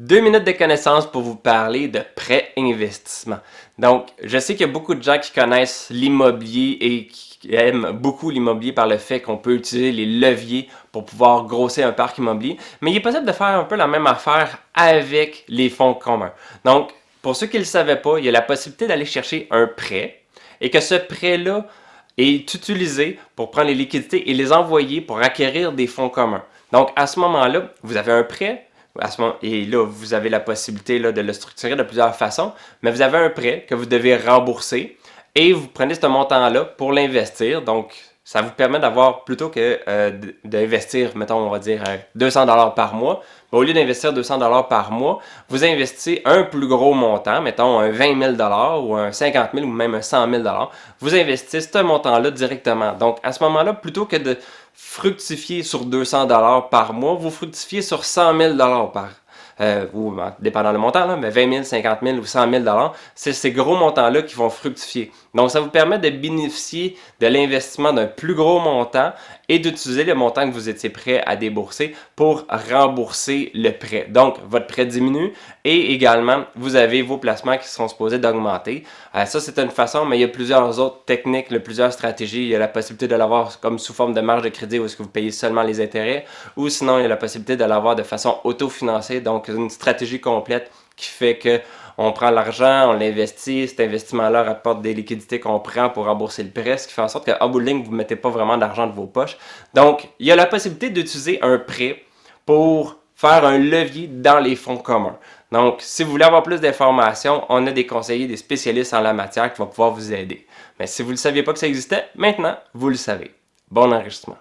2 minutes de connaissance pour vous parler de prêt investissement. Donc, je sais qu'il y a beaucoup de gens qui connaissent l'immobilier et qui aiment beaucoup l'immobilier par le fait qu'on peut utiliser les leviers pour pouvoir grossir un parc immobilier, mais il est possible de faire un peu la même affaire avec les fonds communs. Donc, pour ceux qui ne le savaient pas, il y a la possibilité d'aller chercher un prêt et que ce prêt-là est utilisé pour prendre les liquidités et les envoyer pour acquérir des fonds communs. Donc, à ce moment-là, vous avez un prêt, et là, vous avez la possibilité là, de le structurer de plusieurs façons, mais vous avez un prêt que vous devez rembourser et vous prenez ce montant-là pour l'investir. Donc, ça vous permet d'avoir, plutôt que d'investir, mettons, on va dire 200$ par mois, au lieu d'investir 200$ par mois, vous investissez un plus gros montant, mettons un 20 000$ ou un 50 000$ ou même un 100 000$. Vous investissez ce montant-là directement. Donc, à ce moment-là, plutôt que de fructifier sur 200$ par mois, vous fructifiez sur 100 000$ par ou dépendant le montant, là, mais 20 000, 50 000 ou 100 000$, c'est ces gros montants-là qui vont fructifier. Donc, ça vous permet de bénéficier de l'investissement d'un plus gros montant et d'utiliser le montant que vous étiez prêt à débourser pour rembourser le prêt. Donc, votre prêt diminue et également, vous avez vos placements qui sont supposés d'augmenter. Ça, c'est une façon, mais il y a plusieurs autres techniques, plusieurs stratégies. Il y a la possibilité de l'avoir comme sous forme de marge de crédit où est-ce que vous payez seulement les intérêts, ou sinon, il y a la possibilité de l'avoir de façon autofinancée, donc une stratégie complète qui fait que on prend l'argent, on l'investit, cet investissement-là rapporte des liquidités qu'on prend pour rembourser le prêt, ce qui fait en sorte qu'en bout de ligne, vous ne mettez pas vraiment d'argent de vos poches. Donc, il y a la possibilité d'utiliser un prêt pour faire un levier dans les fonds communs. Donc, si vous voulez avoir plus d'informations, on a des conseillers, des spécialistes en la matière qui vont pouvoir vous aider. Mais si vous ne saviez pas que ça existait, maintenant, vous le savez. Bon enregistrement.